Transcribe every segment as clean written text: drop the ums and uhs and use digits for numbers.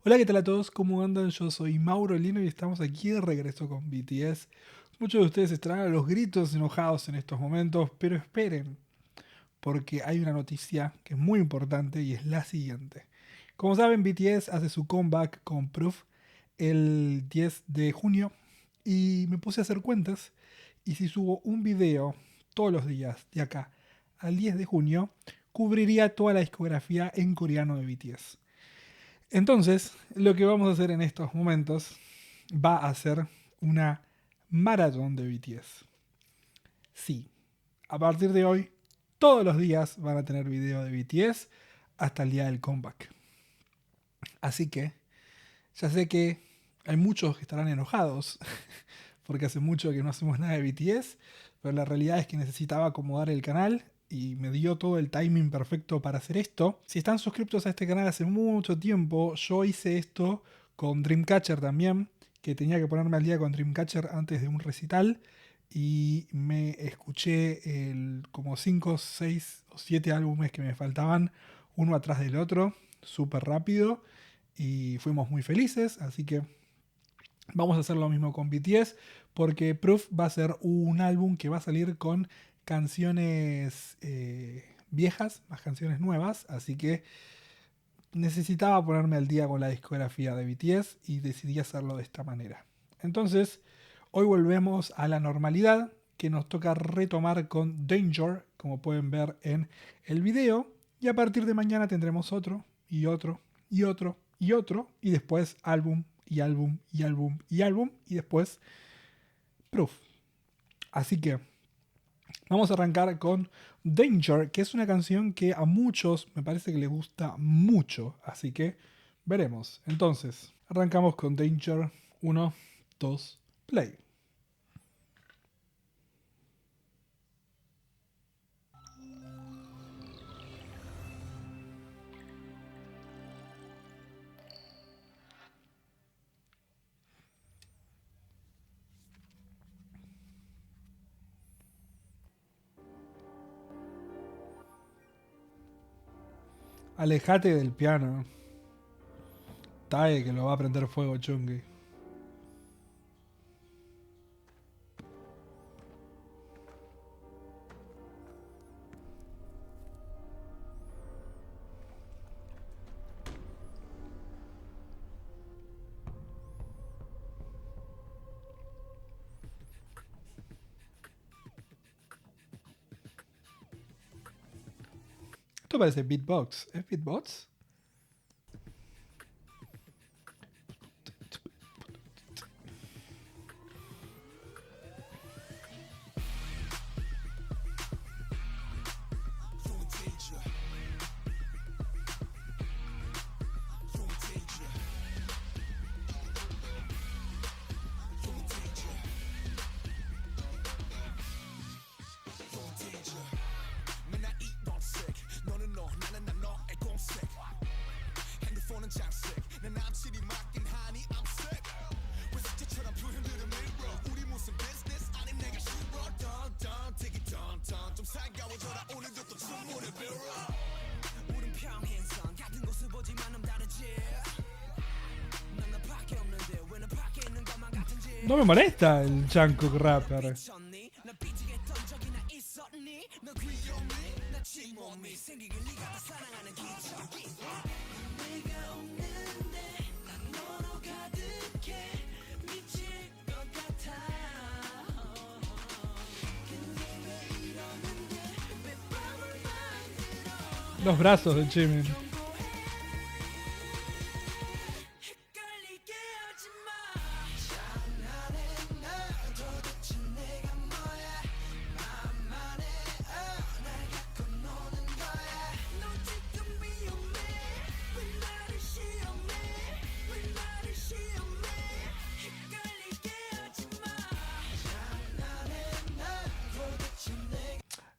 Hola, ¿qué tal a todos? ¿Cómo andan? Yo soy Mauro Lino y estamos aquí de regreso con BTS. Muchos de ustedes estarán a los gritos enojados en estos momentos, pero esperen, porque hay una noticia que es muy importante y es la siguiente. Como saben, BTS hace su comeback con Proof el 10 de junio y me puse a hacer cuentas y si subo un video todos los días de acá al 10 de junio, cubriría toda la discografía en coreano de BTS. Entonces, lo que vamos a hacer en estos momentos va a ser una maratón de BTS. Sí, a partir de hoy, todos los días van a tener video de BTS hasta el día del comeback. Así que, ya sé que hay muchos que estarán enojados porque hace mucho que no hacemos nada de BTS, pero la realidad es que necesitaba acomodar el canal y me dio todo el timing perfecto para hacer esto. Si están suscriptos a este canal hace mucho tiempo, yo hice esto con Dreamcatcher también, que tenía que ponerme al día con Dreamcatcher antes de un recital y me escuché como 5, 6 o 7 álbumes que me faltaban, uno atrás del otro, súper rápido y fuimos muy felices, así que vamos a hacer lo mismo con BTS porque Proof va a ser un álbum que va a salir con canciones viejas, más canciones nuevas, así que necesitaba ponerme al día con la discografía de BTS y decidí hacerlo de esta manera. Entonces, hoy volvemos a la normalidad que nos toca retomar con Danger, como pueden ver en el video, y a partir de mañana tendremos otro y otro y otro y otro y después álbum y álbum y álbum y álbum y después Proof. Así que vamos a arrancar con Danger, que es una canción que a muchos me parece que les gusta mucho. Así que veremos. Entonces, arrancamos con Danger. Uno, 2, play. Alejate del piano. Tae que lo va a prender fuego, Chungi. Esto parece beatbox. ¿Es beatbox? No me molesta el Jungkook rapper. Los brazos de Jimin.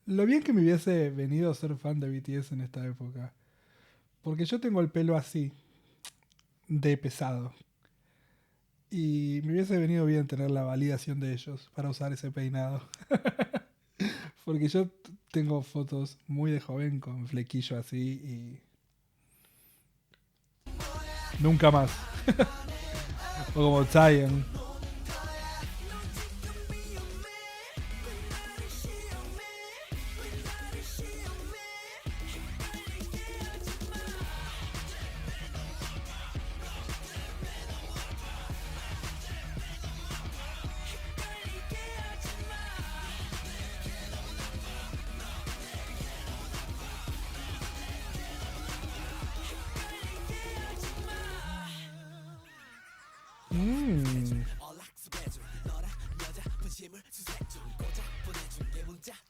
Lo bien que me hubiese venido a ser fan de BTS en esta época. Porque yo tengo el pelo así, de pesado. Y me hubiese venido bien tener la validación de ellos para usar ese peinado. Porque yo tengo fotos muy de joven con flequillo así y Nunca más. O como Zion.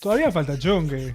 Todavía falta Chunky.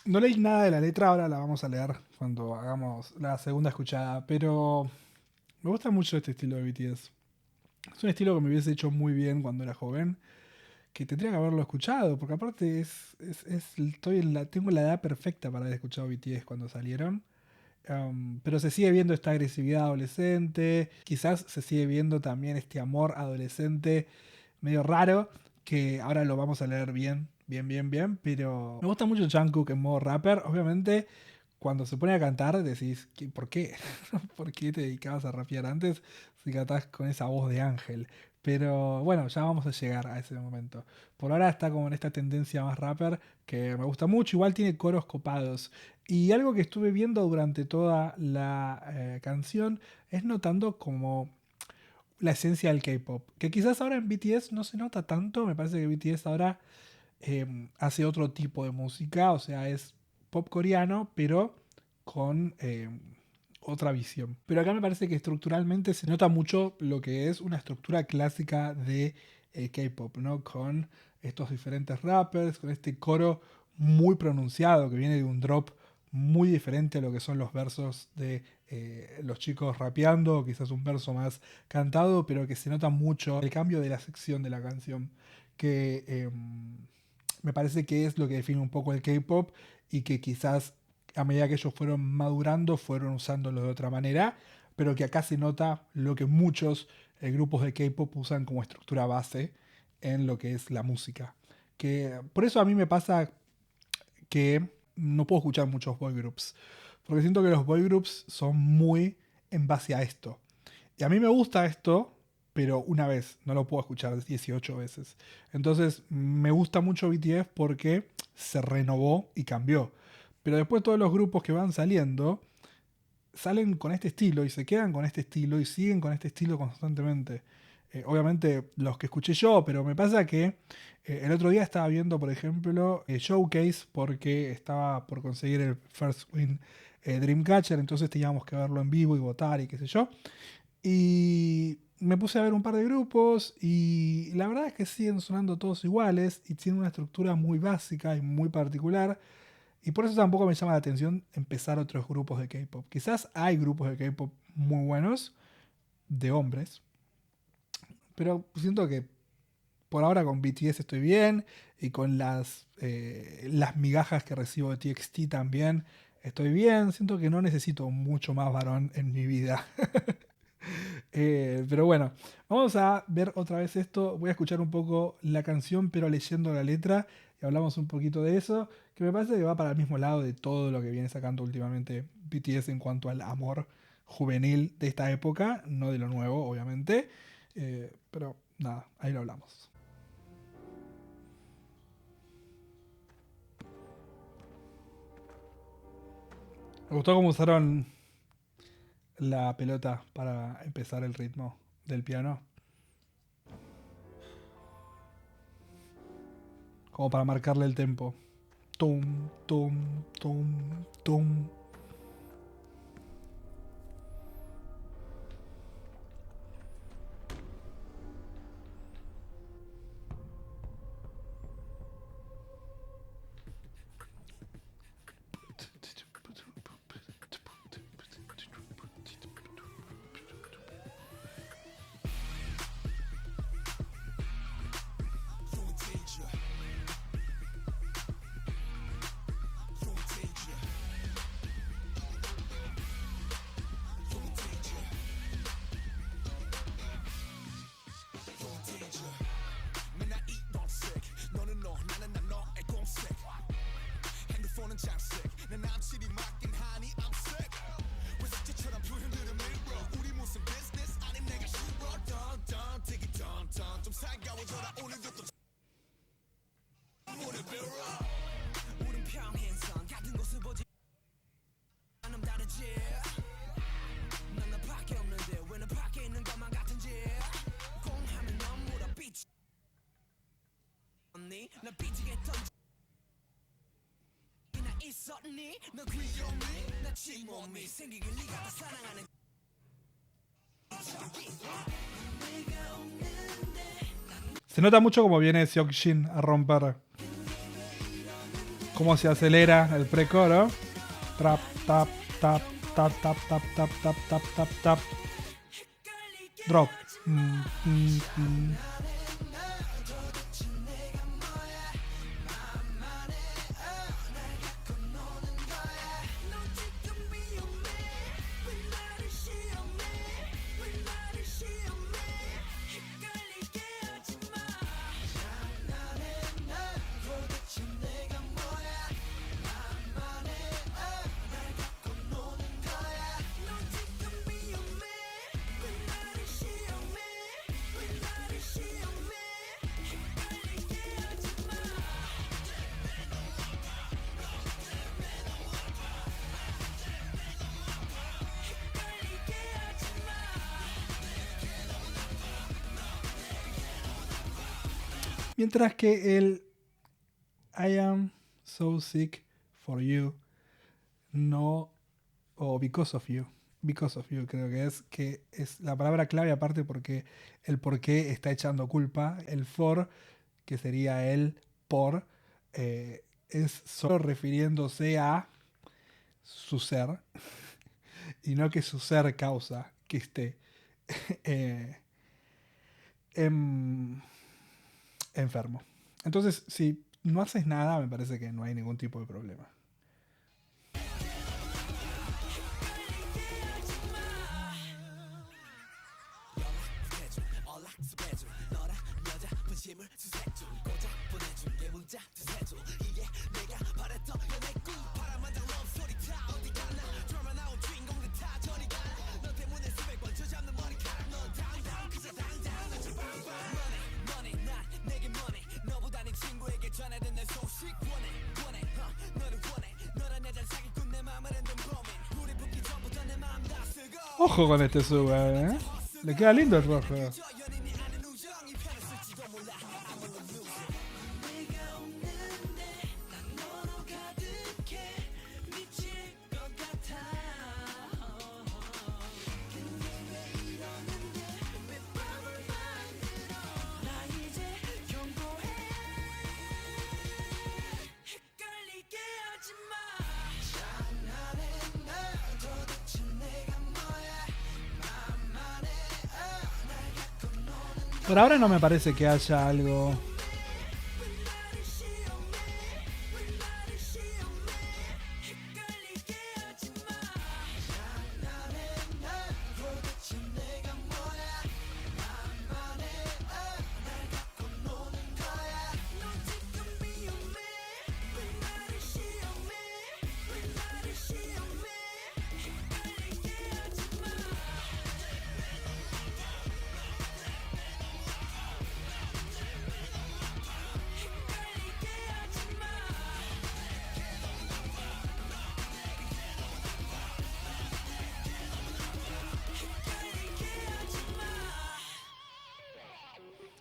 No leí nada de la letra, ahora la vamos a leer cuando hagamos la segunda escuchada, pero me gusta mucho este estilo de BTS. Es un estilo que me hubiese hecho muy bien cuando era joven, que tendría que haberlo escuchado, porque aparte tengo la edad perfecta para haber escuchado BTS cuando salieron. Pero se sigue viendo esta agresividad adolescente, quizás se sigue viendo también este amor adolescente medio raro, que ahora lo vamos a leer bien, bien, bien, bien, pero me gusta mucho Jungkook en modo rapper, obviamente cuando se pone a cantar decís, ¿por qué? ¿Por qué te dedicabas a rapear antes si cantás con esa voz de ángel? Pero bueno, ya vamos a llegar a ese momento. Por ahora está como en esta tendencia más rapper que me gusta mucho, igual tiene coros copados. Y algo que estuve viendo durante toda la canción es notando como la esencia del K-pop. Que quizás ahora en BTS no se nota tanto. Me parece que BTS ahora hace otro tipo de música. O sea, es pop coreano, pero con otra visión. Pero acá me parece que estructuralmente se nota mucho lo que es una estructura clásica de K-pop, ¿no? Con estos diferentes rappers, con este coro muy pronunciado que viene de un drop muy diferente a lo que son los versos de los chicos rapeando, quizás un verso más cantado, pero que se nota mucho el cambio de la sección de la canción, que me parece que es lo que define un poco el K-pop y que quizás a medida que ellos fueron madurando fueron usándolo de otra manera, pero que acá se nota lo que muchos grupos de K-pop usan como estructura base en lo que es la música. Que por eso a mí me pasa que no puedo escuchar muchos boy groups. Porque siento que los boy groups son muy en base a esto. Y a mí me gusta esto, pero una vez, no lo puedo escuchar 18 veces. Entonces me gusta mucho BTS porque se renovó y cambió. Pero después todos los grupos que van saliendo salen con este estilo y se quedan con este estilo y siguen con este estilo constantemente. Obviamente los que escuché yo, pero me pasa que el otro día estaba viendo, por ejemplo, Showcase porque estaba por conseguir el First Win Dreamcatcher, entonces teníamos que verlo en vivo y votar y qué sé yo. Y me puse a ver un par de grupos y la verdad es que siguen sonando todos iguales y tienen una estructura muy básica y muy particular. Y por eso tampoco me llama la atención empezar otros grupos de K-pop. Quizás hay grupos de K-pop muy buenos, de hombres, Pero siento que por ahora con BTS estoy bien y con las migajas que recibo de TXT también estoy bien. Siento que no necesito mucho más varón en mi vida. Pero bueno, vamos a ver otra vez esto. Voy a escuchar un poco la canción, pero leyendo la letra. Y hablamos un poquito de eso, que me parece que va para el mismo lado de todo lo que viene sacando últimamente BTS en cuanto al amor juvenil de esta época, no de lo nuevo, obviamente. Pero nada, ahí lo hablamos. Me gustó cómo usaron la pelota para empezar el ritmo del piano, como para marcarle el tempo. Tum, tum, tum, tum. Se nota mucho como viene Seokjin a romper. Cómo se acelera el precoro. Trap, tap, tap, tap, tap, tap, tap, tap, tap, tap, tap. Drop. Mientras que el I am so sick for you, no, o because of you. Because of you creo que es la palabra clave aparte porque el por qué está echando culpa. El for, que sería el por, es solo refiriéndose a su ser y no que su ser causa que esté eh, em- enfermo. Entonces, si no haces nada, me parece que no hay ningún tipo de problema. Ojo con este sube, ¿eh? Le queda lindo el rojo. Por ahora no me parece que haya algo.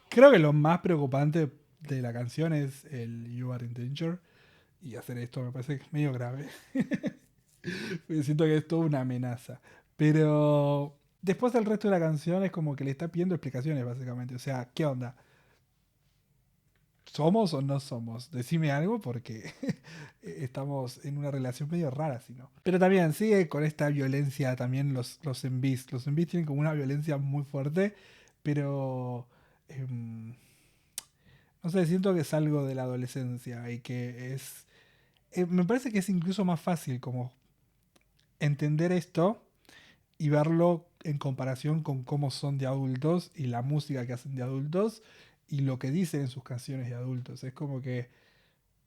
Creo que lo más preocupante de la canción es el You Are in Danger. Y hacer esto me parece que es medio grave. Siento que es toda una amenaza. Pero después el resto de la canción es como que le está pidiendo explicaciones, básicamente. O sea, ¿qué onda? ¿Somos o no somos? Decime algo porque estamos en una relación medio rara, si no. Pero también sigue con esta violencia también los envis. Los envis tienen como una violencia muy fuerte, pero no sé, siento que es algo de la adolescencia y que es... me parece que es incluso más fácil como entender esto y verlo en comparación con cómo son de adultos y la música que hacen de adultos y lo que dicen en sus canciones de adultos. Es como que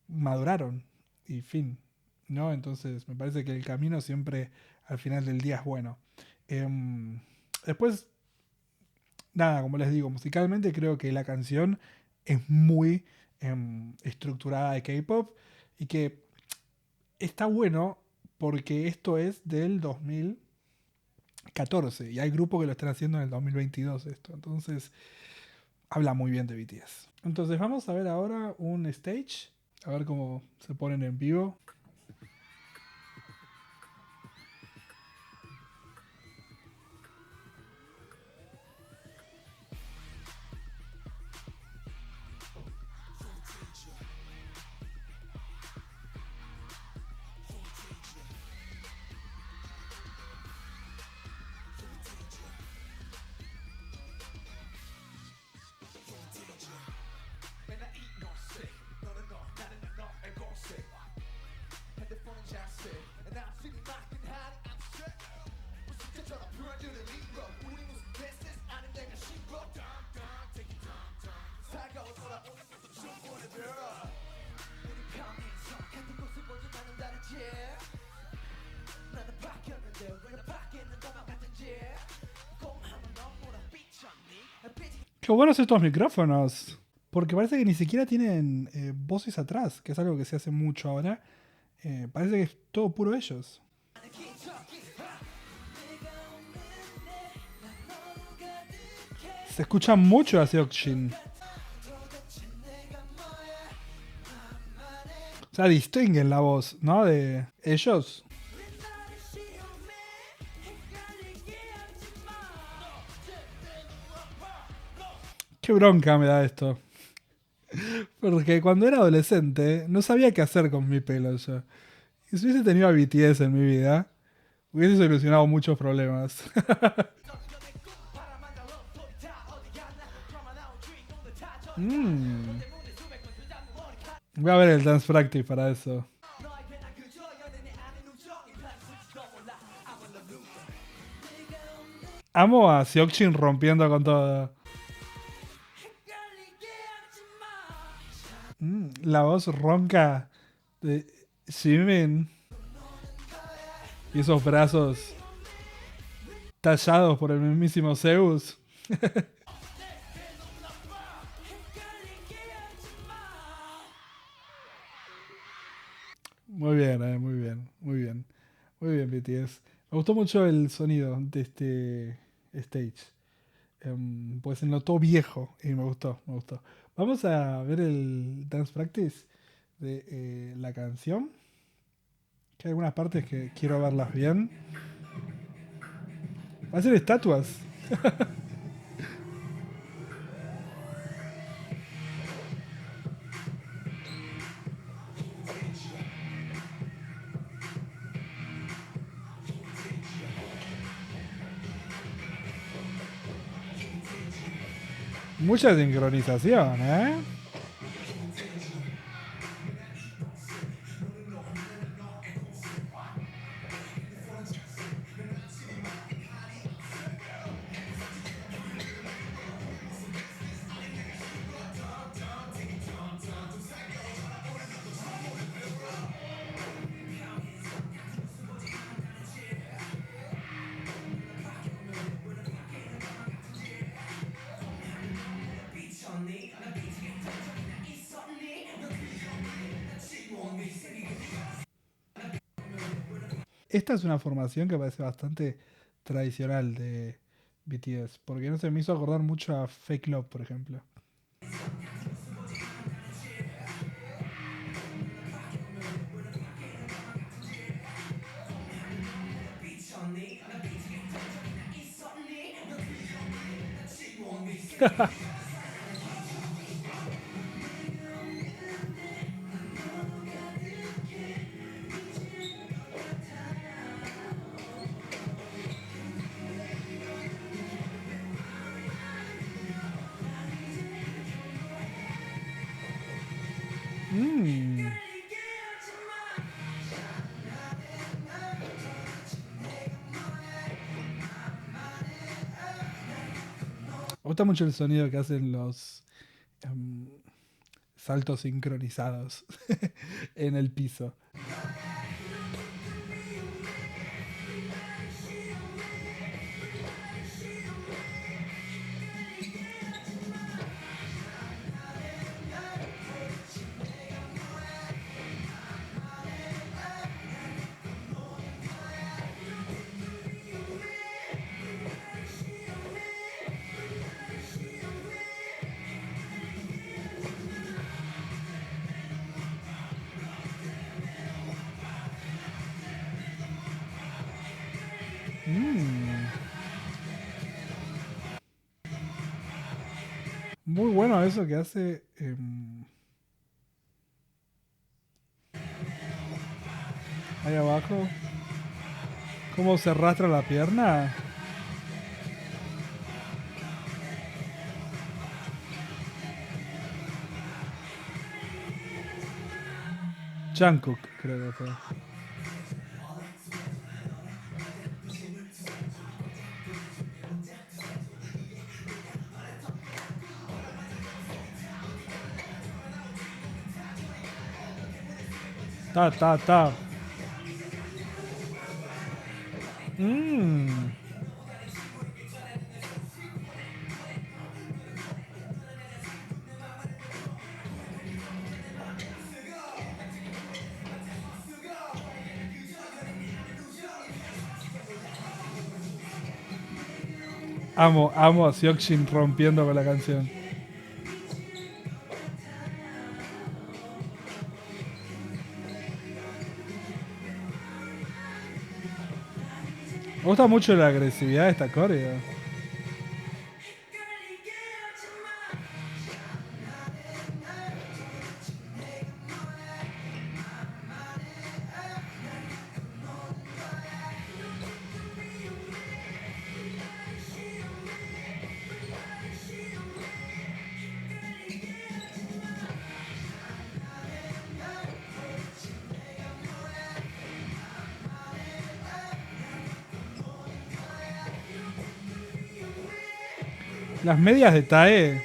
maduraron y fin, ¿no? Entonces me parece que el camino siempre al final del día es bueno. Em, después, nada, como les digo, musicalmente creo que la canción es muy estructurada de K-pop y que está bueno porque esto es del 2014 y hay grupos que lo están haciendo en el 2022 esto. Entonces, habla muy bien de BTS. Entonces, vamos a ver ahora un stage, a ver cómo se ponen en vivo. Qué buenos estos micrófonos. Porque parece que ni siquiera tienen voces atrás, que es algo que se hace mucho ahora. Parece que es todo puro ellos. Se escucha mucho a Seokjin. O sea, distinguen la voz, ¿no? De ellos. Qué bronca me da esto. Porque cuando era adolescente no sabía qué hacer con mi pelo yo. Y si hubiese tenido a BTS en mi vida, hubiese solucionado muchos problemas. Mm. Voy a ver el Dance Practice para eso. Amo a Seokjin rompiendo con todo. La voz ronca de Jimin y esos brazos tallados por el mismísimo Zeus. Muy bien, muy bien, muy bien. Muy bien, BTS. Me gustó mucho el sonido de este stage. Pues se notó viejo y me gustó, me gustó. Vamos a ver el dance practice de la canción. Que hay algunas partes que quiero verlas bien. Va a ser estatuas. Mucha sincronización, ¿eh? Esta es una formación que parece bastante tradicional de BTS, porque no se me hizo acordar mucho a Fake Love, por ejemplo. Mm. Me gusta mucho el sonido que hacen los em, saltos sincronizados en el piso. Mm. Muy bueno eso que hace ahí abajo. ¿Cómo se arrastra la pierna? Jungkook, creo que fue. Ta, ta, ta. Mm. Amo a Seokjin rompiendo con la canción. Me gusta mucho la agresividad de esta coreo. Las medias de Tae.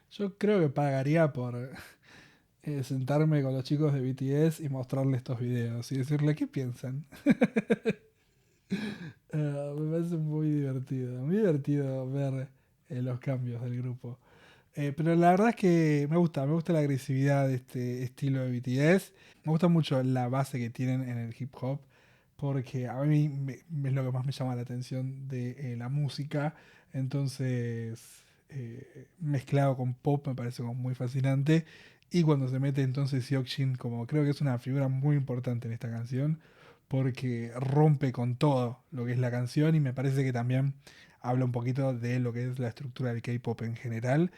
Yo creo que pagaría por sentarme con los chicos de BTS y mostrarles estos videos y decirle qué piensan. Me parece muy divertido ver los cambios del grupo. Pero la verdad es que me gusta la agresividad de este estilo de BTS. Me gusta mucho la base que tienen en el hip hop, porque a mí es lo que más me llama la atención de la música. Entonces, mezclado con pop me parece como muy fascinante. Y cuando se mete entonces Seokjin, como creo que es una figura muy importante en esta canción, porque rompe con todo lo que es la canción y me parece que también habla un poquito de lo que es la estructura del K-pop en general.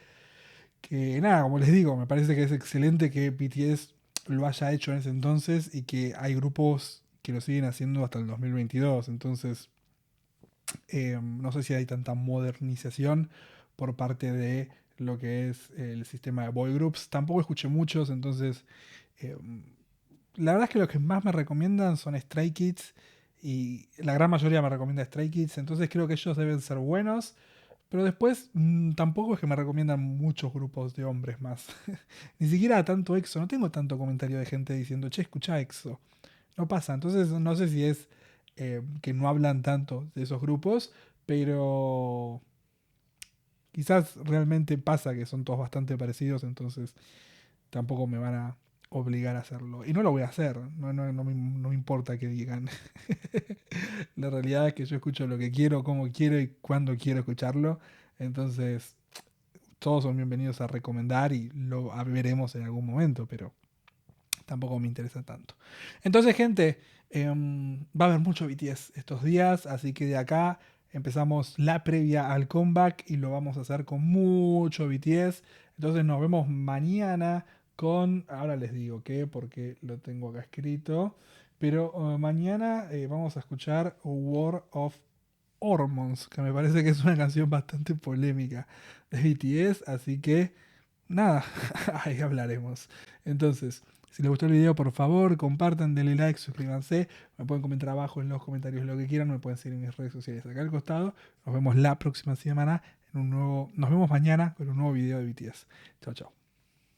Que nada, como les digo, me parece que es excelente que BTS lo haya hecho en ese entonces y que hay grupos que lo siguen haciendo hasta el 2022. Entonces, no sé si hay tanta modernización por parte de lo que es el sistema de boy groups. Tampoco escuché muchos, entonces eh, la verdad es que los que más me recomiendan son Stray Kids y la gran mayoría me recomienda Stray Kids, entonces creo que ellos deben ser buenos. Pero después tampoco es que me recomiendan muchos grupos de hombres más. Ni siquiera tanto EXO. No tengo tanto comentario de gente diciendo, che, escucha EXO. No pasa. Entonces no sé si es que no hablan tanto de esos grupos, pero quizás realmente pasa que son todos bastante parecidos, entonces tampoco me van a obligar a hacerlo. Y no lo voy a hacer. No me importa que digan. La realidad es que yo escucho lo que quiero, como quiero y cuando quiero escucharlo. Entonces todos son bienvenidos a recomendar y lo veremos en algún momento, pero tampoco me interesa tanto. Entonces, gente, va a haber mucho BTS estos días, así que de acá empezamos la previa al comeback y lo vamos a hacer con mucho BTS. Entonces nos vemos mañana con, ahora les digo qué, porque lo tengo acá escrito, pero mañana vamos a escuchar War of Hormones, que me parece que es una canción bastante polémica de BTS, así que nada, ahí hablaremos. Entonces, si les gustó el video, por favor, compartan, denle like, suscríbanse, me pueden comentar abajo en los comentarios lo que quieran, me pueden seguir en mis redes sociales acá al costado. Nos vemos la próxima semana en un nuevo, nos vemos mañana con un nuevo video de BTS. Chao, chao.